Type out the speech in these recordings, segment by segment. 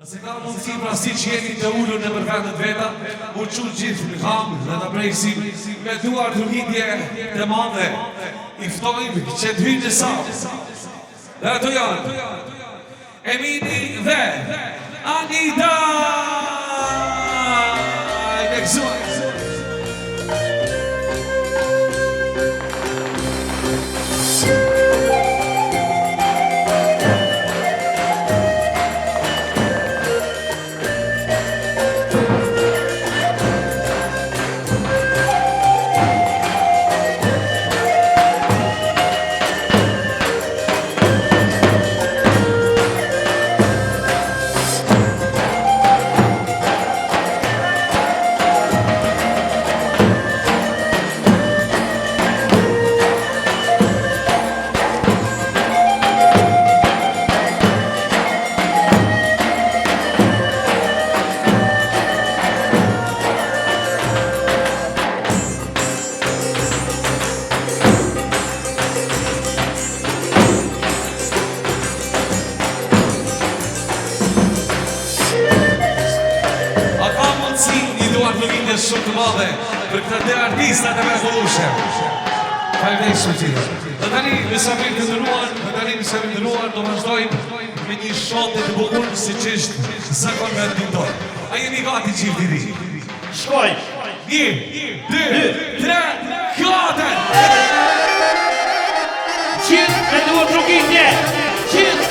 Se ka mundësi pra si që jeni të ullur në përvendet veta, u qunë gjithë në kamë dhe të brejsim me duar të lidje të madhe, i ftojmë që të hyjnë në sapë. Dhe ato janë Emini dhe Anita! Në këzuaj! Shumë të madhe për këtë dhe artistat e mrekullueshëm. Faleminderit gjithë. Dhe tani mësafirit të nderuar, do vazhdojmë me një shotë të bukur siç është zakon me tintor. A jeni gati gjithë diri? Shkoj! 1, 2, 3, 4! Gjithë me duhet rukitje! Gjithë!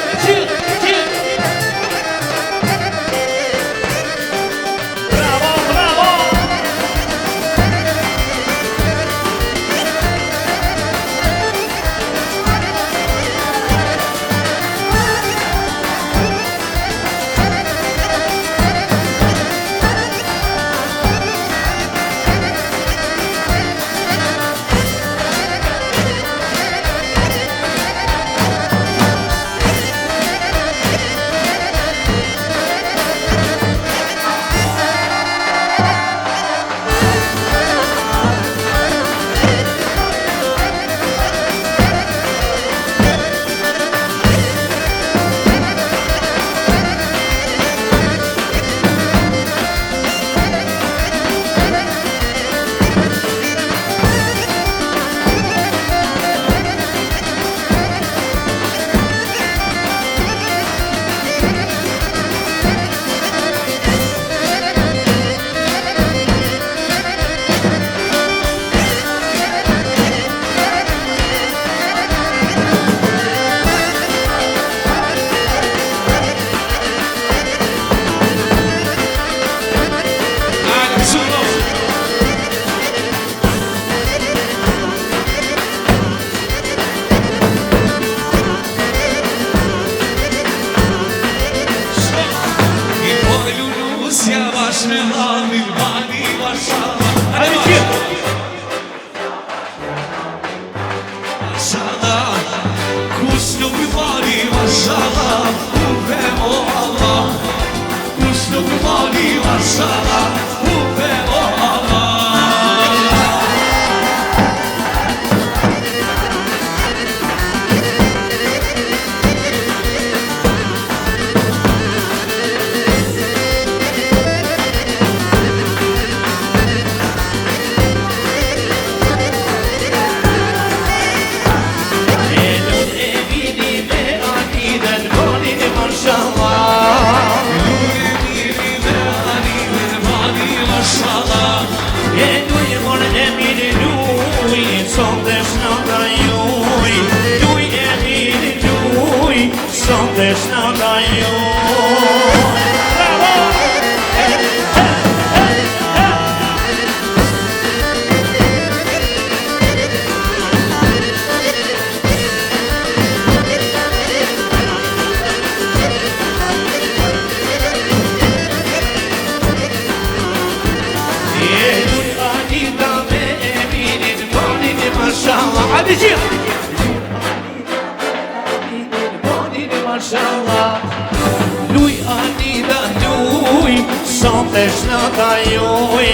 Lui Anita, lui, sonte shnata juj.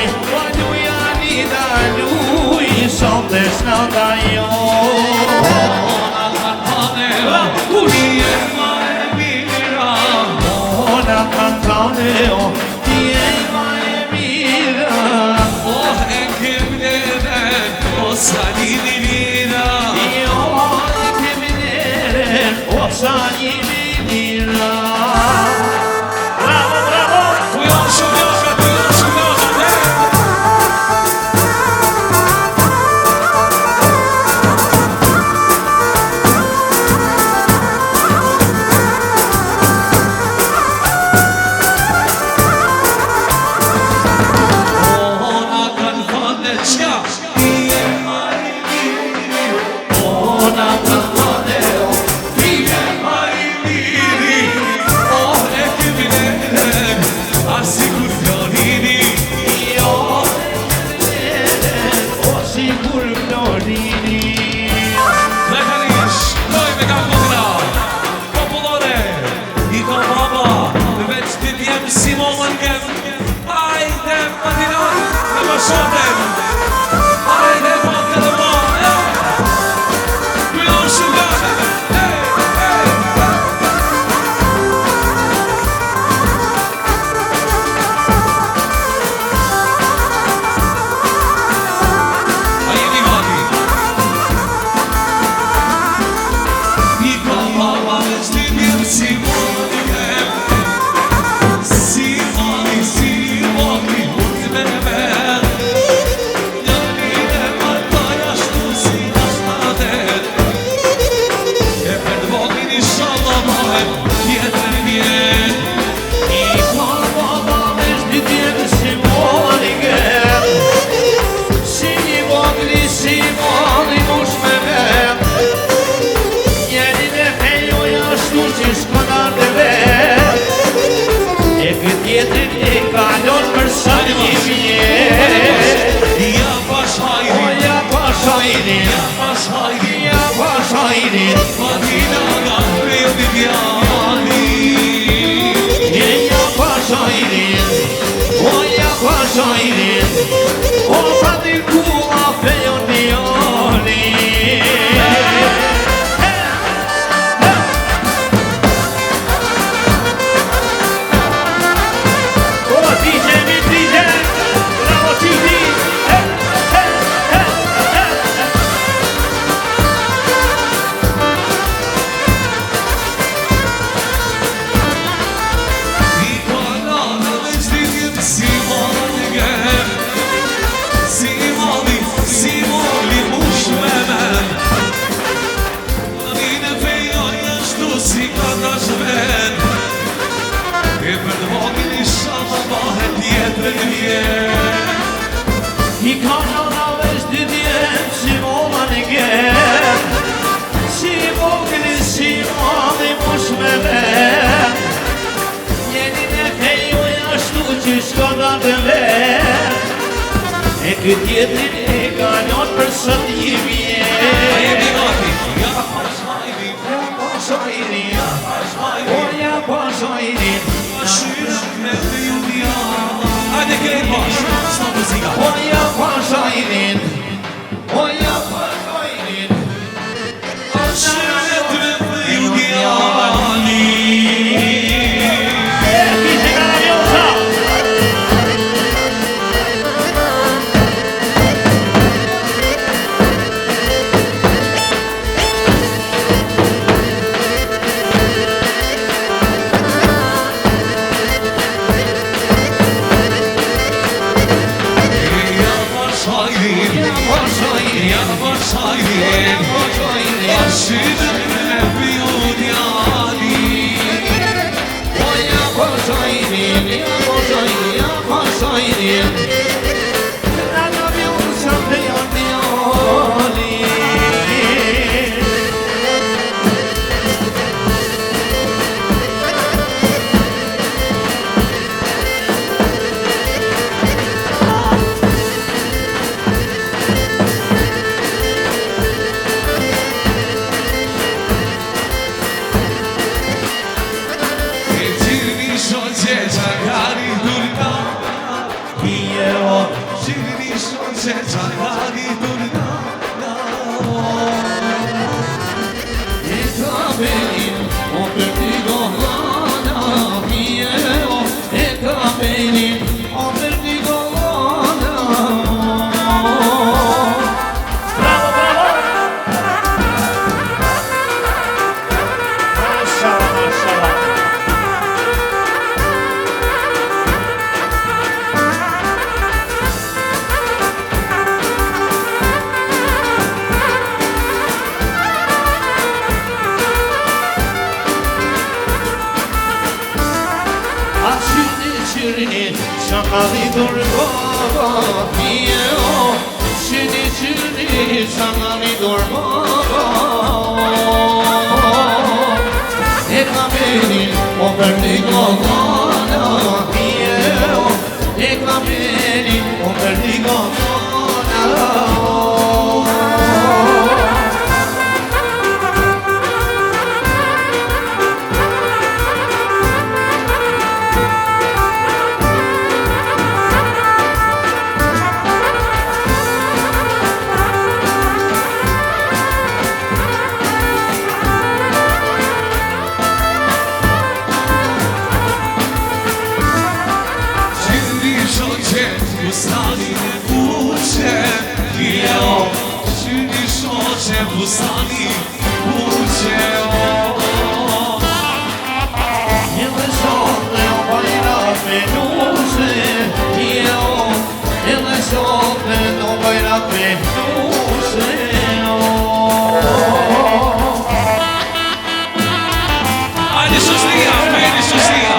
Lui Anita, lui, sonte shnata juj. Ona cantare, nane, o, ti e ma e mira. Oh, e kemi neren, o sa njini mira. Jo, e kemi neren, o sa njini mira. Bravo, bravo! Pujon shumë joshka, pujon shumë joshka, Këtë jetën e kalon për sot një vjen. ja pasajri, o ja pasajri, shyrët me të judia. Hajde krejt bash, s'na muzika. o ja pasajri, o ja pasajri, Shyrët me të judia. Kishë Karamiosa. A qyri qyri qa ka ditur baba mio, qyri qyri qa ka ditur baba. E ka menin o për një gogona mio, e ka menin o për një gogona. Bustani në buqe, jo, qyri shoqe, bustani buqe, Edhe shoqe o bajrak me nushe, jo, edhe shoqe o bajrak me nushe, Ajde shoshnia, ajde shoshnia.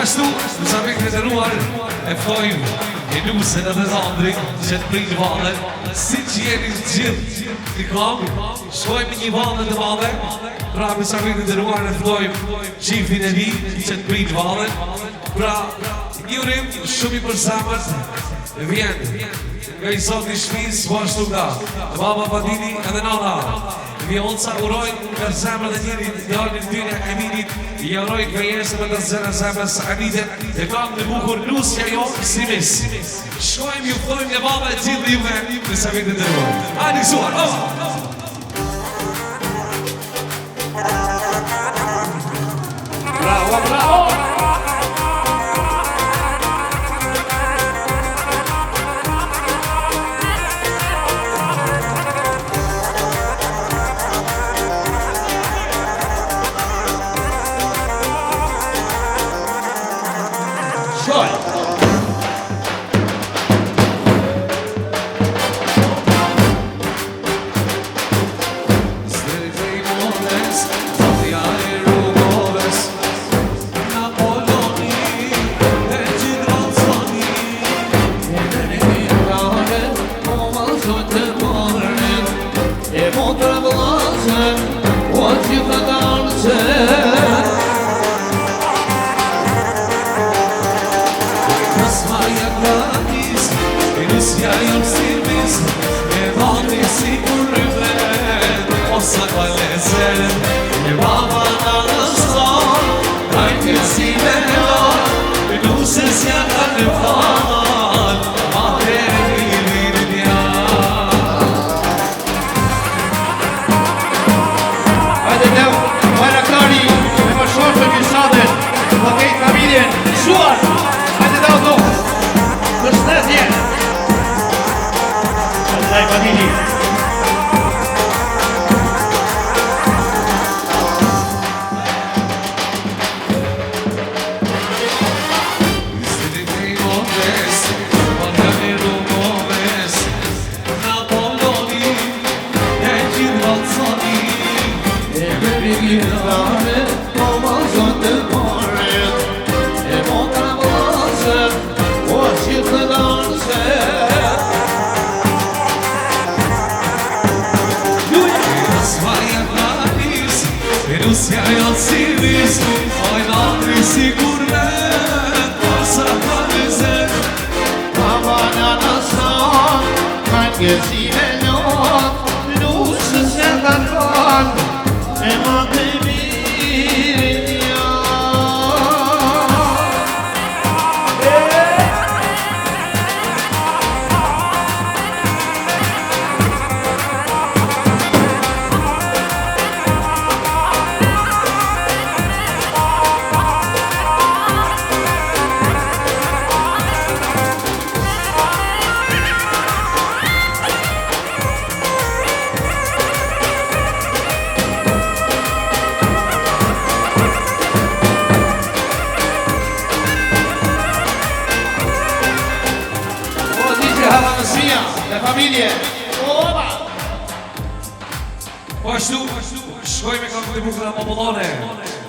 Ashtu, nësa me këtë ruar, e ftojmë e lusën edhe zandri që të prinë valet, si që jeni gjithë të kam, shkojmë një valet të madhe, pra nësa me këtë ruar e ftojmë qifin e vi që të prinë valet, pra një urim shumë i përsamët, vjen nga i sot një shpis, po ashtu nga, baba Patini edhe nana, Vjonca urojnë nga zemrë dhe njerit, djalin tyre Eminit, i urojnë nga jesë me të zërë zemrës Emitit, e kam në bukur lusja jo si mis. Shkojmë ju ftojmë nga baba e gjithë juve, nësa vitë të ruar. Ani suar, Bravo, bravo! Rusja jëmë si mis E dhani si kur rëvlet Osa ka lezet E baba në nëstan Kajtë si me lan Nusës janë ka në fal Ma të lirin janë Hajde Leo, Bajraktari, me më shoshë të Gjisadën, po kejtë familjen, shuar! Hajde Leo do! Përshëndetje! Hajde daj Badini! Rusja janë si visku Ajna të si kurmet Pasa ka lezet Baba në nësan, kanë gëzi me lot Nusës e ka fal, e ma të mirin familje. Oba! Po ashtu, shkoj me këngë të bukura popullore.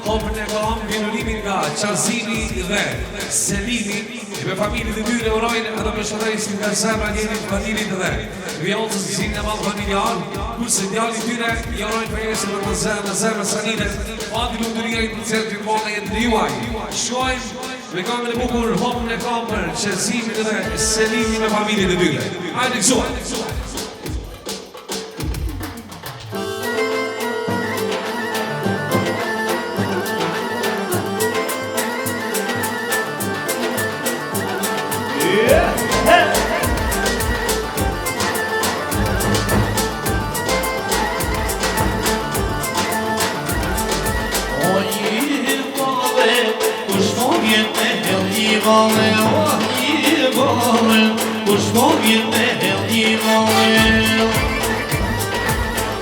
Hopën e kam vinurimin nga Qazimi dhe Selimi. Me familjet e tyre urojnë edhe me shëndetësin nga zemra njerit familit dhe vjollës të zinë e malë familjar. Kurse djallit tyre i urojnë përjesën dhe të zemra sanite. Pati lumëturia i përcet të kone e të juaj. Shkojmë me këngën e bukur, hopën e kam për Qazimin dhe Selimi me familjet e tyre. Hajde kësuaj!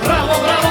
Bravo, bravo!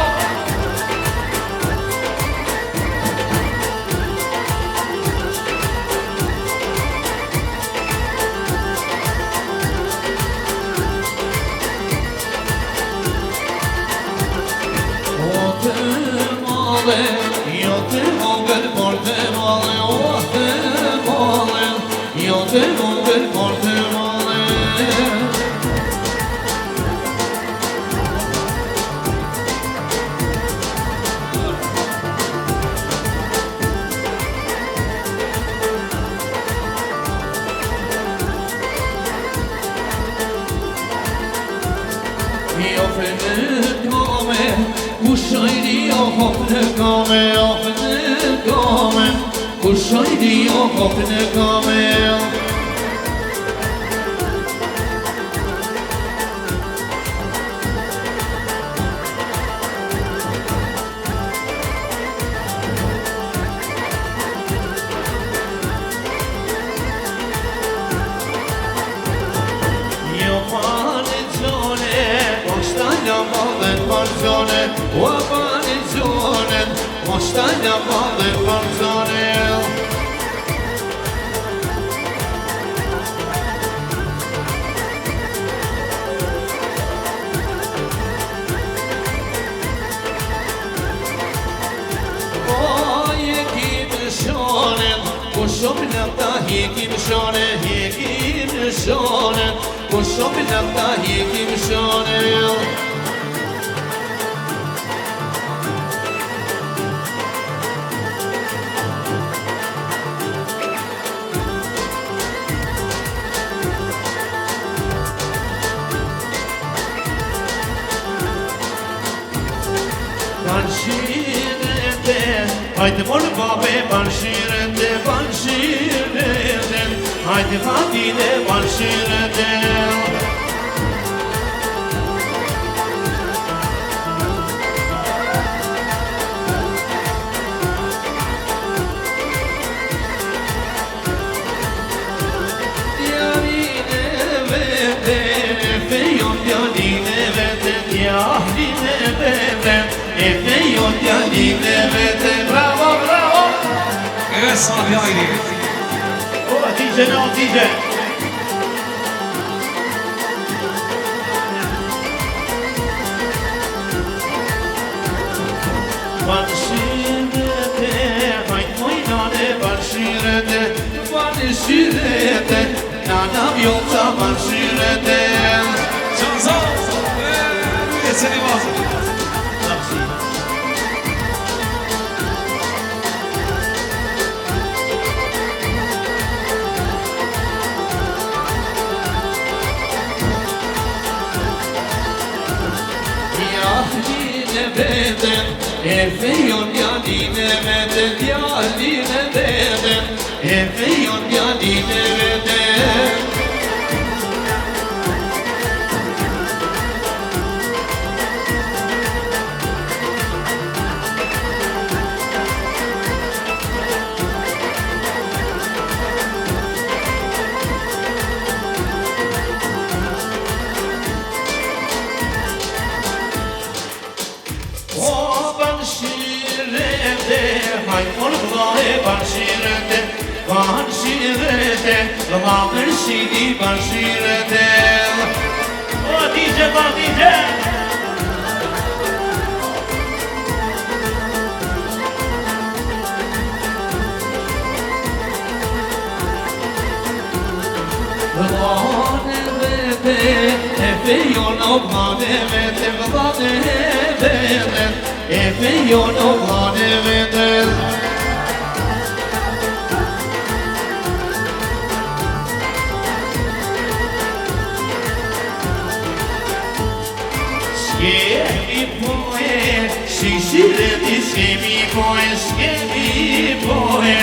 hajde morë babe banshirete, banshirete, hajde fatine banshirete. Bravo, bravo! E sa djajri. O, DJ, no, DJ. Banshirete, hajt mojnane banshirete, banshirete, nana vjolca banshirete. Qënzo, e se një vazë. E fejon jaline vete, djaline vete, e fejon jaline vete. Hajt morë vëllahe banshirete, banshirete, vëlla mërshidi banshirete. O, DJ, ba, DJ! Vëllane vete, e fejon o vëllane vete, vëllane vete, e fejon o vëllane vete. Skemi poe, shishireti skemi poe, skemi poe,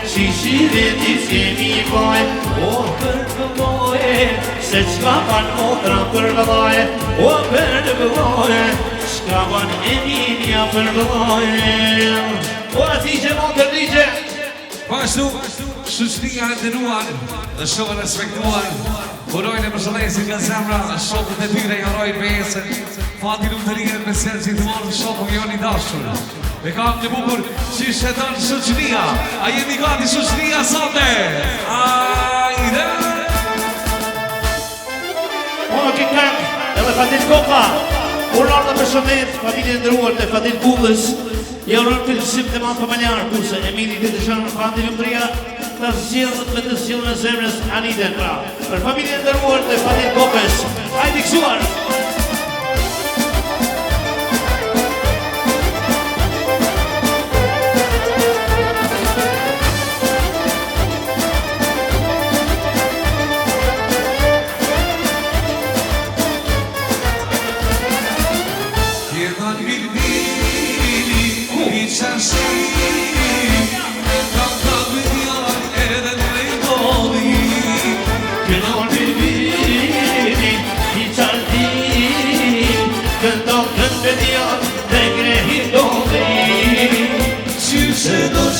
shishireti skemi poe. O për vëllahe, se qka ban motra për vëllahe, o për vëllahe, qka ban Emilia për vëllahe. O ati që motër digje. Pashtu, shoqëria e nderuar dhe shumë e respektuar, urojnë e përshëndesin nga zemra, shokët e tyre jarojnë me esën, fati lumëtërinë me selësit të marë shokëm joni dashur. Me kam një bukur që i shetan shoqëria, a jemi gati shoqëria sate? Ajde! O në këtë këngë, edhe Fatin Koka, urojnë dhe përshëndet, familje ndëruar të Fatin Kullës, ja urojnë përshësim të matë familjarë, kurse Emili të të shanë Fatin Lumëtëria, të zgjellët me të zgjellën e zemrës Aniten, pra. Për familje ndëruar të Fatin Kokës, hajde kësuar!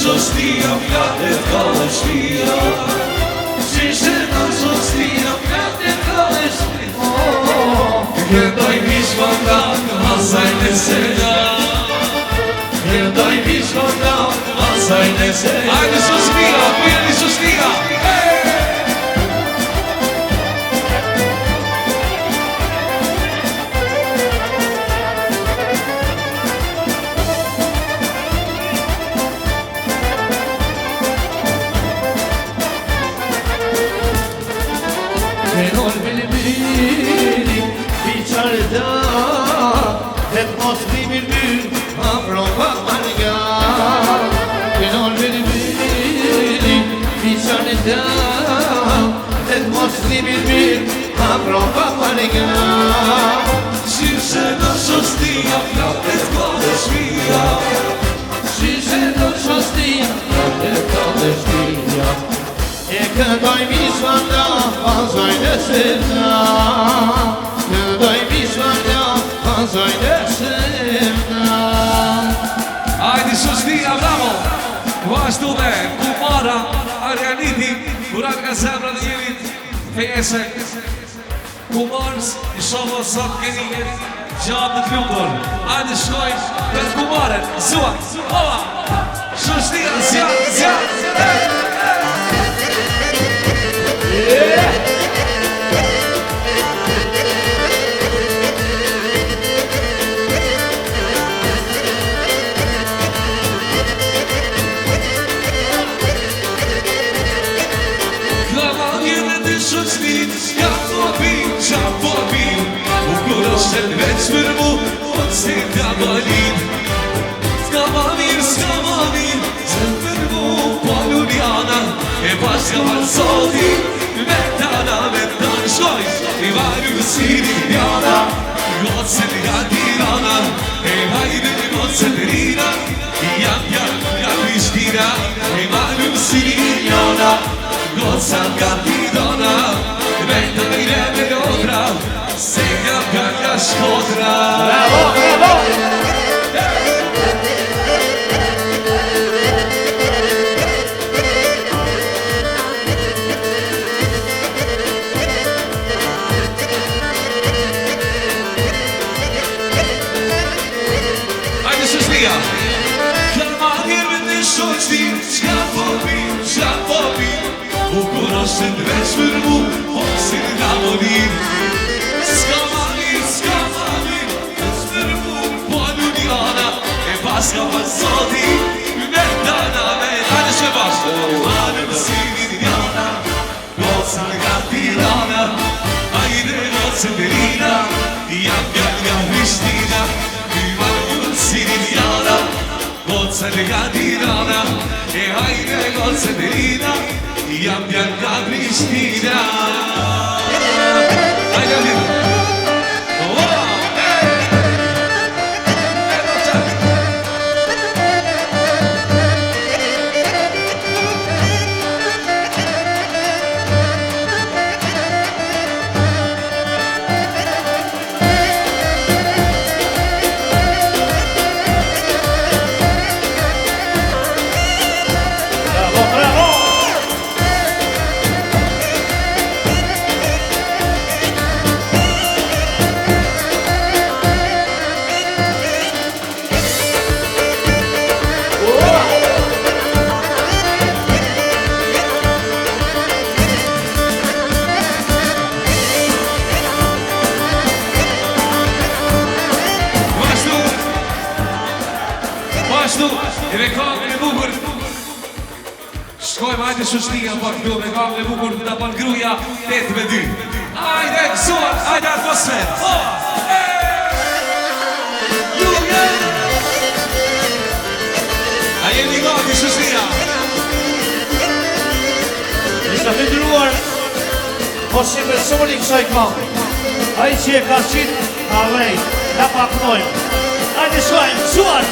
Sostia, piate kalështia, Qishe në sostia, piate kalështia. Këndoj mishkondan, asaj në sena, Këndoj mishkondan, asaj në sena. Ajde sostia, pjeni sostia, shishe do shostia, e ka dhe shtia. E këndoj mishmanda, vazoj në shemna. Këndoj mishmanda, vazoj në shemna. Ajdi shostia, bravo! Vazhdu dhe Kumara, Arjaniti, Kurat nga zemra dhe njërit, fejese. Kumarës, i shohë sot keni gjatë të lumdur. Ajde shkoj për Kumarën, zua, ova, shostia, zja. Veç për mu, o të si t'ja balin. S'ka ma mirë, se për mu, po Luliana, e bashka valsoti, me t'ana shkoj, i varu si Liliana, gocën nga Tirana, e hajde gocën Rina, jam Prishtina, e varu si Liliana, gocën nga Tirana, me t'ajre me Londra, se nga Shkodra. Bravo, bravo! Ajde shështia! Kërma njërë në shoqti, qka po pi, u kuroshen veç për mu, po si nga molin. S'ka ma mirë, veç për mu, po Luliana, e bashka valsoti, me t'ana. Ajde shë bashkë! Marëm si Liliana, gocën nga Tirana, ajde gocën Rina, jam nga Prishtina, si Liliana, gocën nga Tirana, e hajde gocën Rina, jam nga Prishtina. Hajde Lina! E me kangën e bukur. Shkojmë ajde shështia pa këtu me kangën e bukur të pan gruja 8-2. Ajde kësuar, ajde atmosferë. A jeni gati shështia? Ishtë të ndruar, po si personi kësaj këngë. Ai që e ka qitë, a vej, da paknojmë. Ajde shkojmë, suar!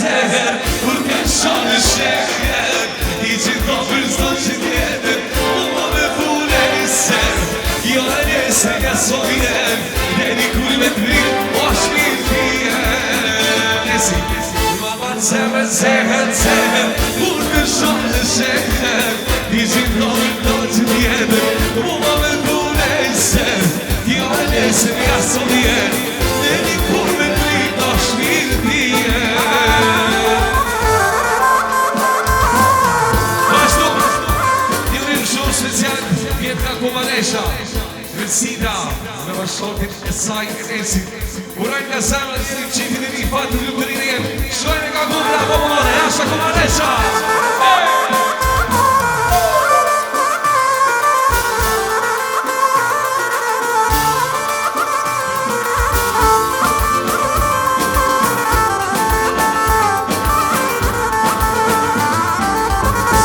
seher Kur të shonë sheher I që do për zdo që tjetër Mua me fune një seher Jo e njëse nga sovjen Deni kur me të rritë O shpirë tjetë Nesi Mama të seher, seher, seher Kur të shonë sheher I që do për zdo që tjetër Mua me fune një seher Jo e njëse nga sovjen Deni kur me të rritë O shpirë tjetë Kumanesha, Vërsida, me bashkëtortin e saj e esit Uraj nga zemrën të qitin e një fatë të lukërin e jetë Shojnë nga kumra, pomore, Asha Kumanesha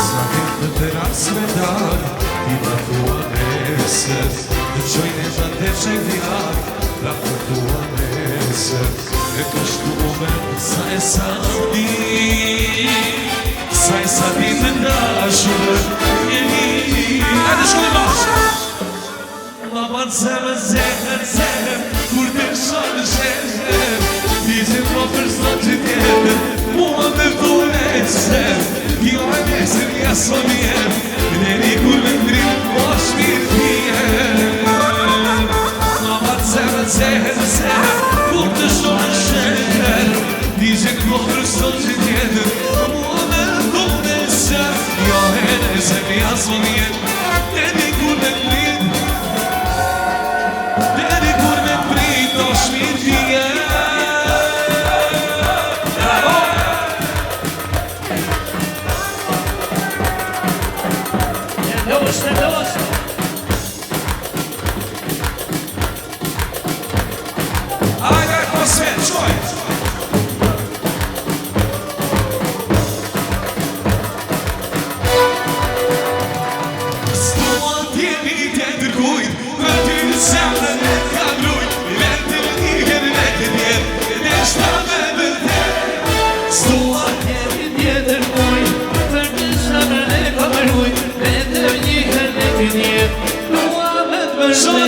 Sa vim të të rasë me dalë I batua nesër Në qojnë e të të që vjarë La batua nesër E kështu moment sa e sa di Sa e sa di të ndashur E një Ajde shkoj bashkë Ma banë zemën, zemën, zemën Kur të shonë shenë Dizim po për sot që tjetër Mua me vune e zemën Jo e mesër një aso vjenë Neri kur me ndrim o shpirë tjenë Ma batë zemën, zemën, zemën Kur të shonë shenë Dizim po për sot që tjetër Mua me vune e zemën Jo e mesër një aso vjenë Neri kur me ndrim Neri kur me ndrim o shpirë tjenë Ajde, atmosfer, qoj! Sto tjemi të ndërkujt Për ty në zemrën e t'kam rujt Vetë njëherë në këtë jetë Dhe shta me vërtet Sto tjemi të ndërkujt Për ty në zemrën e t'kam rujt Vetë njëherë në këtë jetë Mua me të vërtet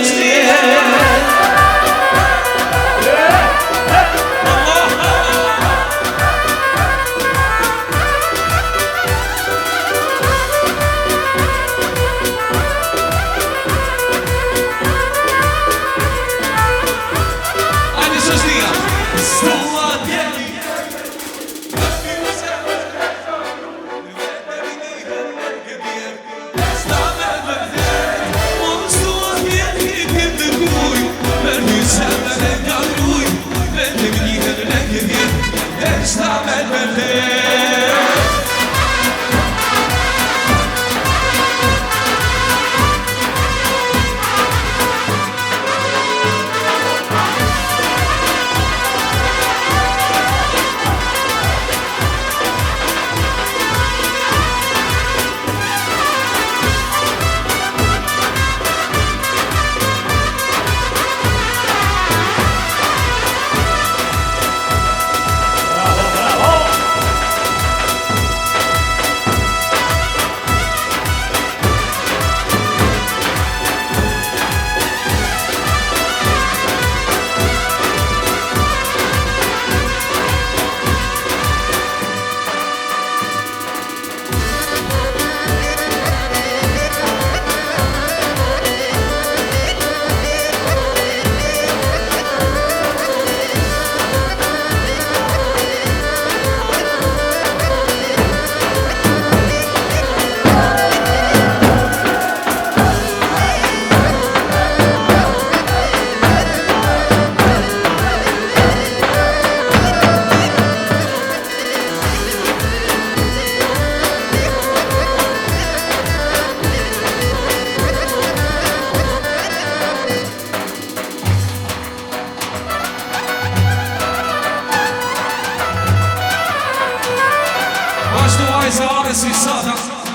si sata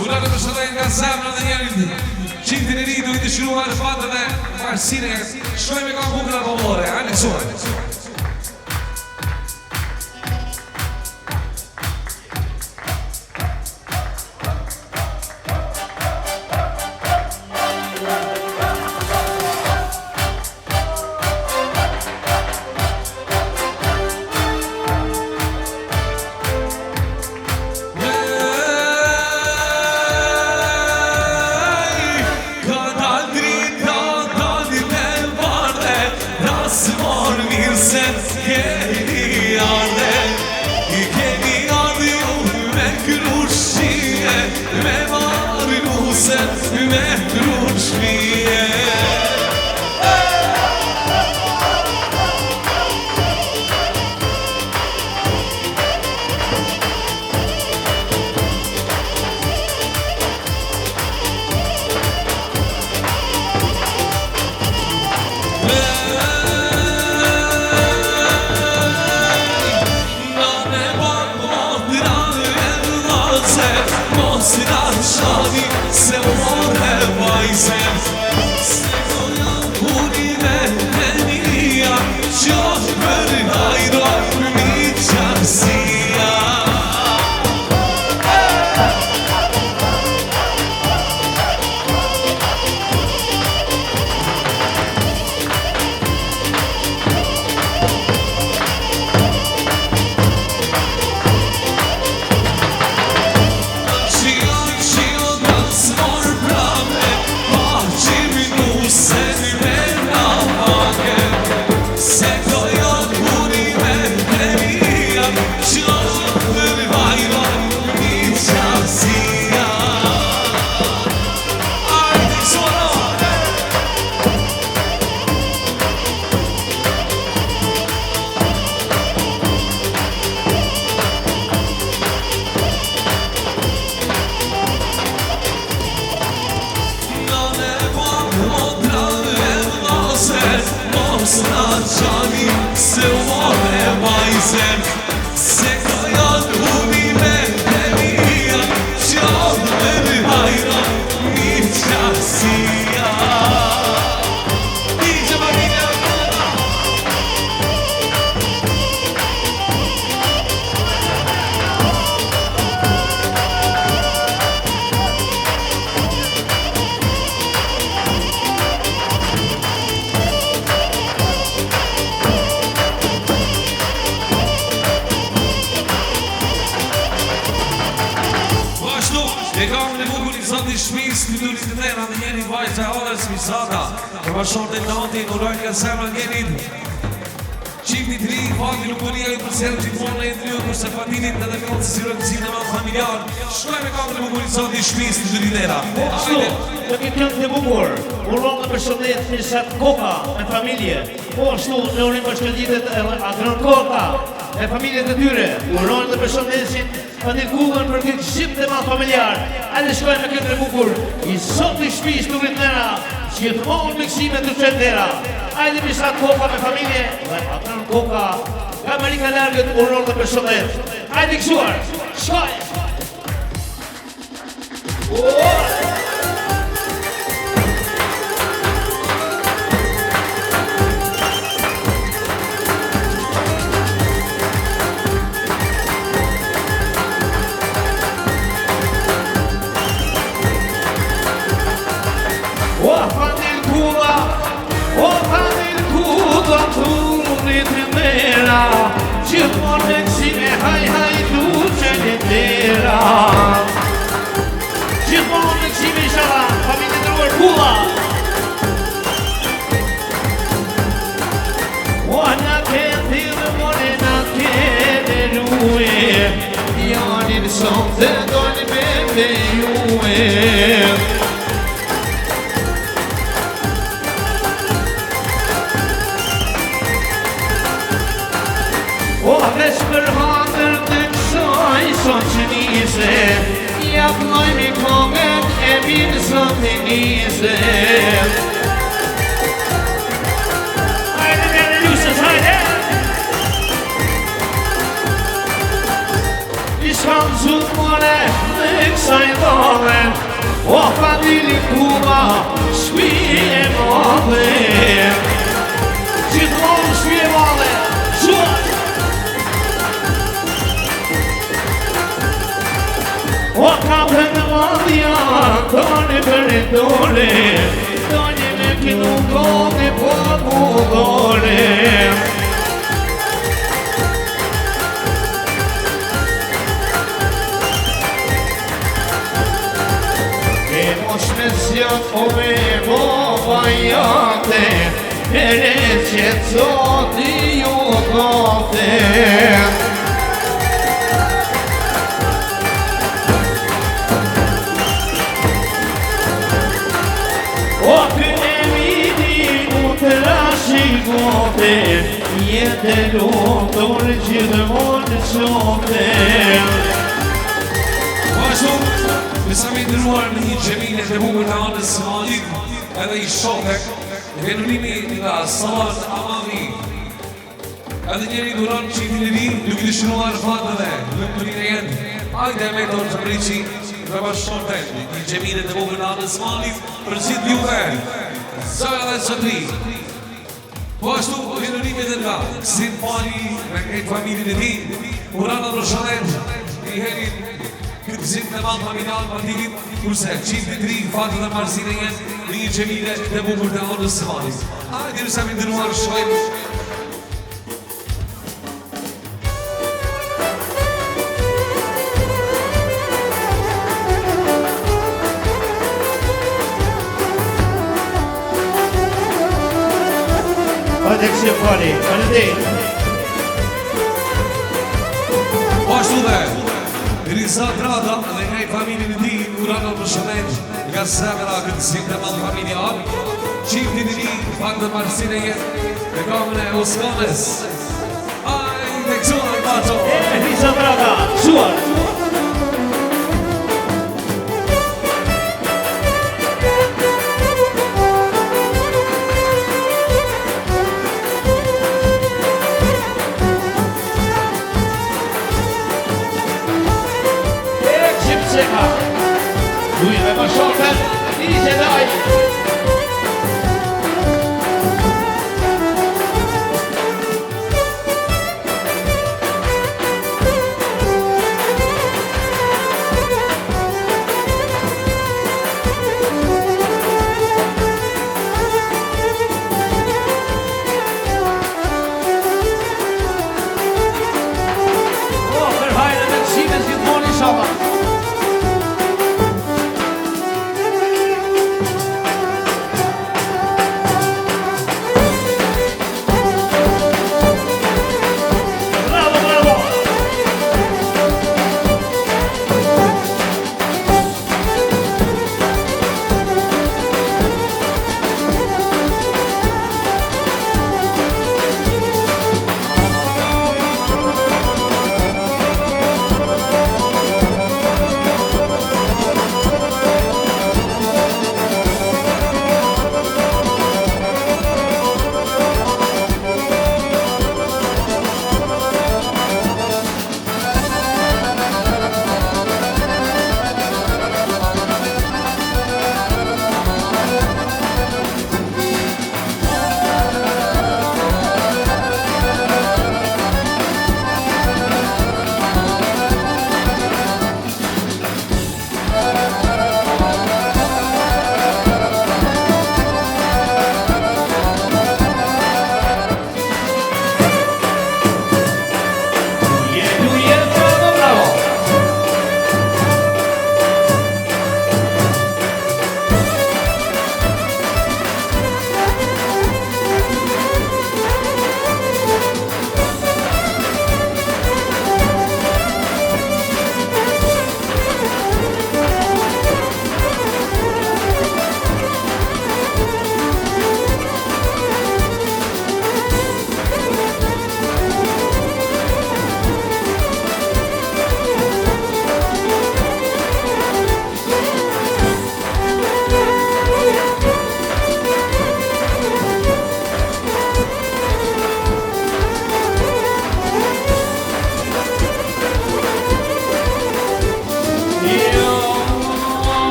Ura të përshëndaj nga zemra dhe njerit Qiktin e rritu i të shruar fatë dhe farësine Shkojme ka bukra pomore, hajde suaj Mërësit vajtë e Ales Misata Të bashkërte Nanti, urojnë nga zemra njenit Qifti të ri, fati lukuria i përserë gjithmonë e të një Kërse fatinit në dhe mjëllë të sirën të zinë në malë familjar Shkoj me kamër e bukurit sot i shpis të dërinera Kështu, të këtë këngë të bukur Uron dhe përshëndet Misat Koka me familje Po ashtu, në urim për shkëllitet Adron Koka me familjet e tyre Uron dhe përshëndesin Fatit Kukën për këtë shqip të malë familjar Hajde shkoj me këtë të bukur I sot i shpis të dërinera Gjithmonë me kësime të qendera Hajde Misat Koka me familje Dhe Adron Koka Nga Amerika Largët uron dhe përshëndet Hajde kësuar, shkoj Gjithmonë me kësime, haj, du që një tera Gjithmonë me kësime, ishala, familje të ruar Kula O, në këtë dhe mone, në këtë ruë Janin son të dojnë me juë O, veç për hatër të kësoj sot që njëse Ja ploj mi kongët e minë sot të njëse Hajde mjene ljusës, hajde I s'kam zumore në kësaj dole O, familje Kuba, shpi e modhe Gjithmonë shpi e modhe, shuat O kapën në madhja, doni për e dole Doni me kinu kone po mudore E mosh me zjat o me mo vajate E reqet zoti ju kote O këne vidi mu të rashikote Jetë lutur gjithmonë qote Vashtu, nësa me ndëruar në një gjemile të bukur të anës së malit Edhe i shotek, venurimi nga Salat Amami Edhe njeri duron që i të liri, nuk i të shënuar fatëve, nuk të një jenë Ajde me dorë të priqi dhe bashkërten një gjemile të bukur të anës së malit Për gjithë juve, zëra dhe sëtri Po ashtu, venurimi dhe nga Sin Pali, me këtë familjen e ti Urana Roshanet, i herin këtë zinë të manë familjarë partimit Kurse, qift të tri, fatë dhe marësine jenë Në një gjemile të bukur të anës së malit Ajde nësa me ndëruar shojnë Hajde kësi fali, hajde Pashtu dhe, Risa Drata dhe nga i familjen e ti Urana Roshanet Nga zemra këtë zinë të manë familjarë Qifti të ri, fatë dhe marësine jenë Dhe kamën e Oskanes Ajde kësuar, bato Risa Drata, suar Dujme më shokën, një që daj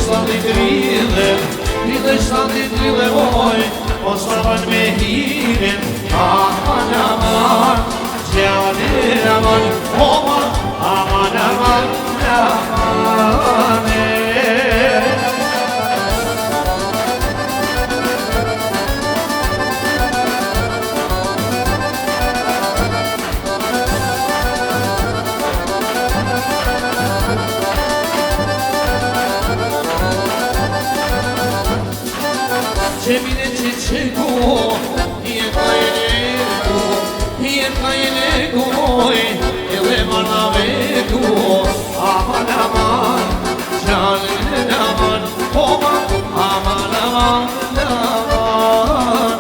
shtatit rridhe, rridhe shtatit rridhe oj, o s'avan me hirin, aman aman, gjallir aman, aman aman aman, aman Cemile çiçeğu, yekayelego, ele bana vedu, aman aman, canın aman, aman aman aman, aman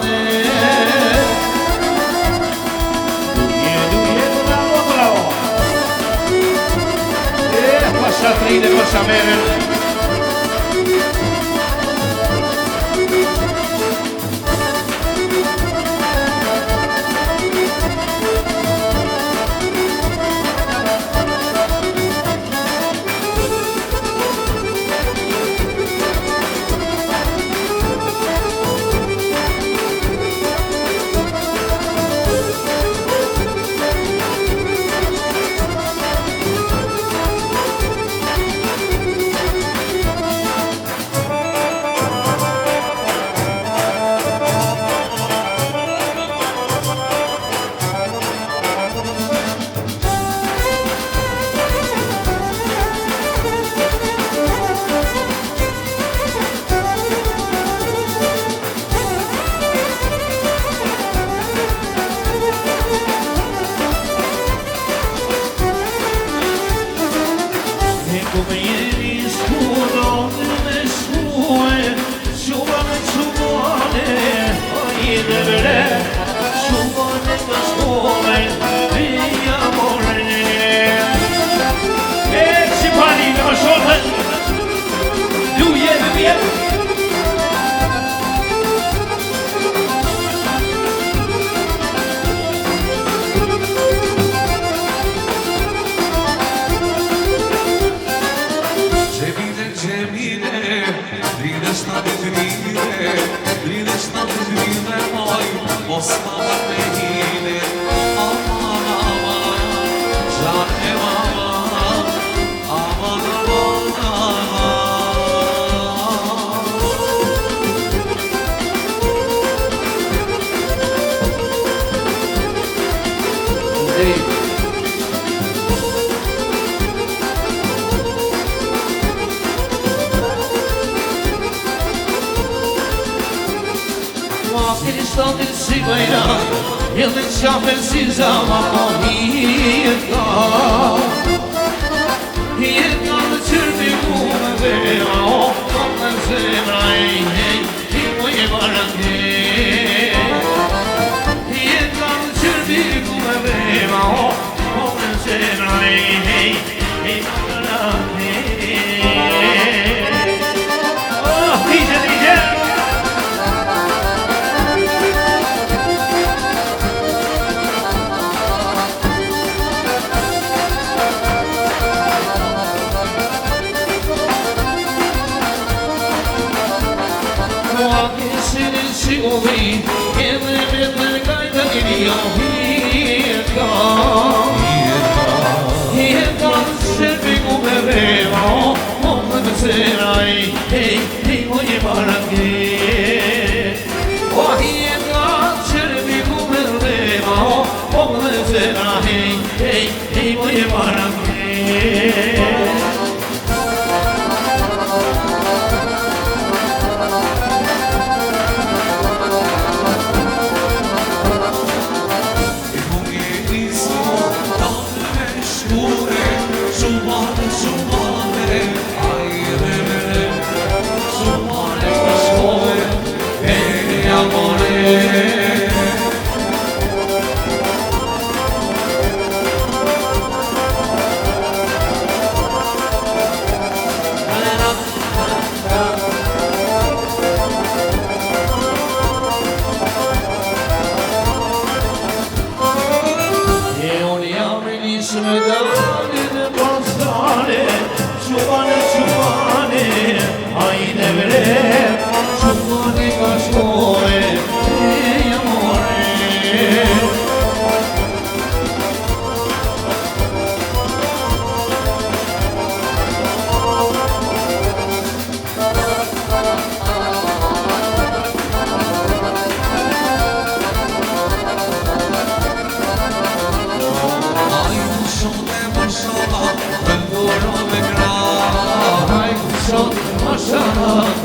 bravo, bravo. Lascia ridere, lascia bere. Come ieri scudo nelle sue, giovane, ogni deve, giovane da scuole, via amore. E ci parli da sole, lui è via. Rridhe shtatit rridhe, rridhe shtatit rridhe oj, mos m'avan me hile, aman aman, gjallir aman, aman aman, aman. Shtatit si bëjna, edhe qafën si zama, po hirka në qërbi ku me vera, o në zemra e hej, ti po je baranke. Hirka në qërbi ku me vera, o në zemra e hej, ti po je baranke. Oh, DJ! Sigovi, che me per gaita di Dio, hirka, servi come vero, come serai, e voglio baranche. Oh, hirka, servi come vero, come serai, e voglio baranche.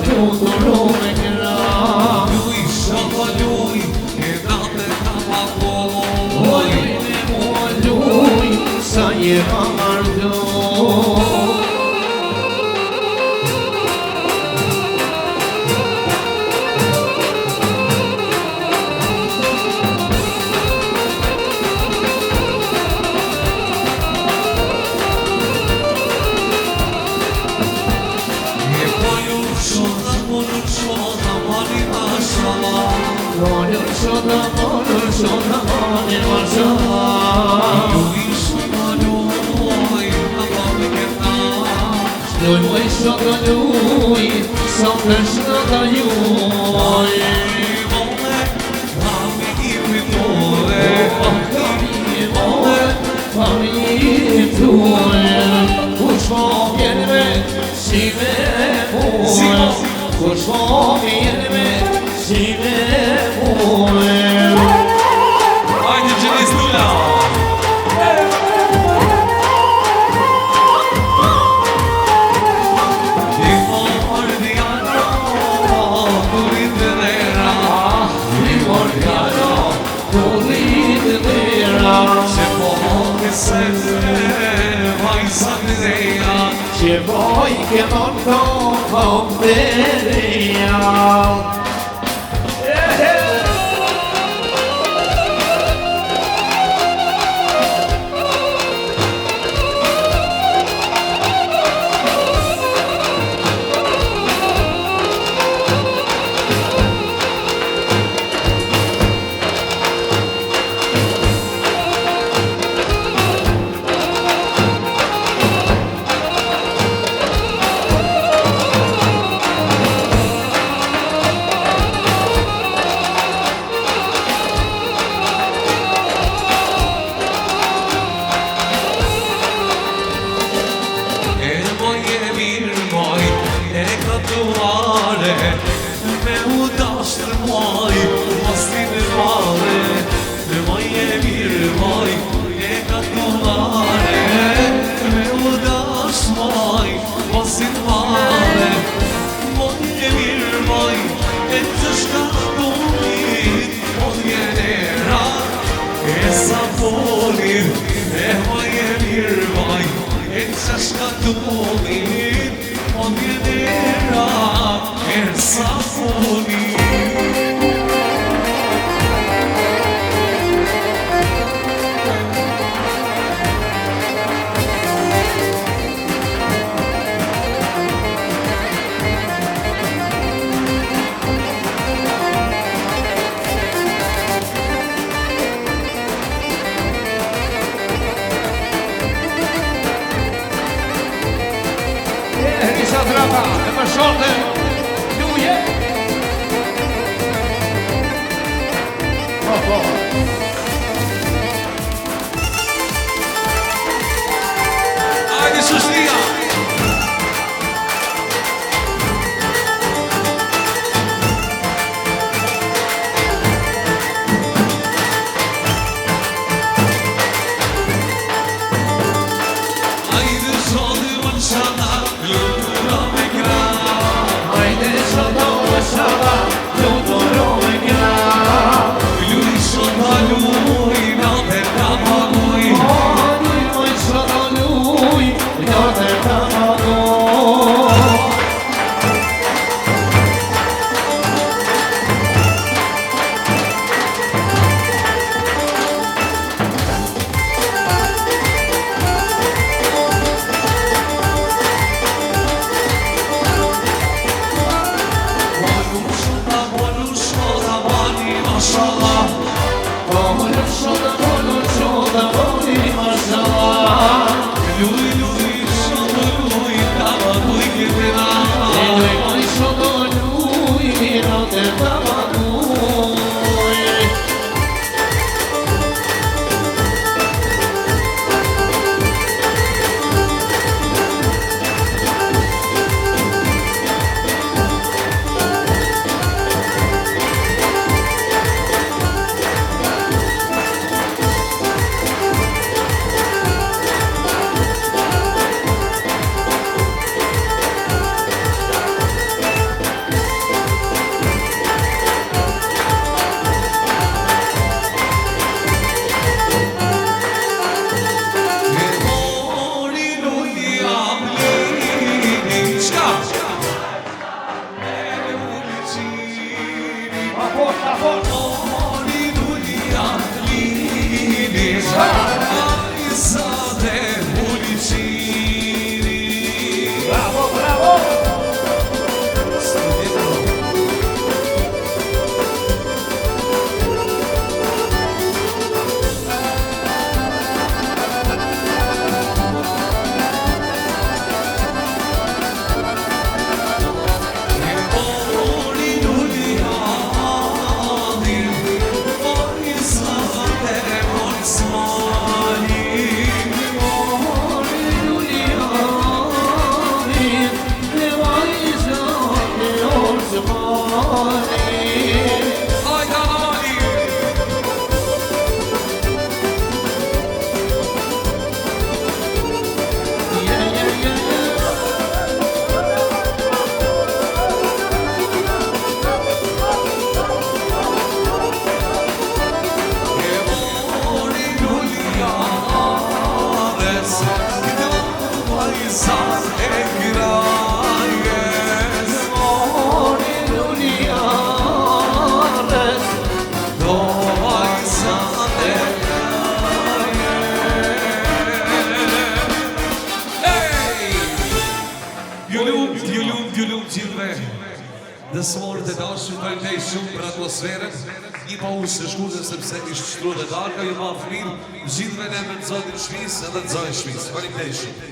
Tuturu me këra Luj, shaka luj, e natë ka ma poj Ojne mua luj, sa je mardo Monur şona mani maşala Luj, shaka luj, Allah'ı ketnash Luj şona luj, sa përshna ta juaj Mone, mami i vitore Familje tuaj Kush po vjen me si me muaj Kush po vjen me si me muaj Hajde Gjenis Lula I mordjana, kurit dhe dhera I mordjana, kurit dhe dhera Që po se vajsa në dheja Që voj ke mon po dhe dheja Me u dash të muaj, mos ti në mare Me moj e mirë moj, e ka të mare Me u dash muaj, mos ti në mare Moj e mirë moj, e të shka të mit Moj e nera, e sa folin E moj e mirë moj, e të shka të mit Moj e nera, e sa folin Disa drapa, e më shonte luje Hajde Shushtria! Hajde shoni më në shana, lëra me gra Hajde shona me sa e krajes Mori luljarës Doj sa e krajes Ju lumt gjithve Dësmorët e dashur për ndej shumë për atmosferën Një pa unë së shkullë sepse ishtë shtru dhe darka Ju ma fëmirë gjithve ne me të zotin shmis edhe të zojnë shmis Për ndej shumë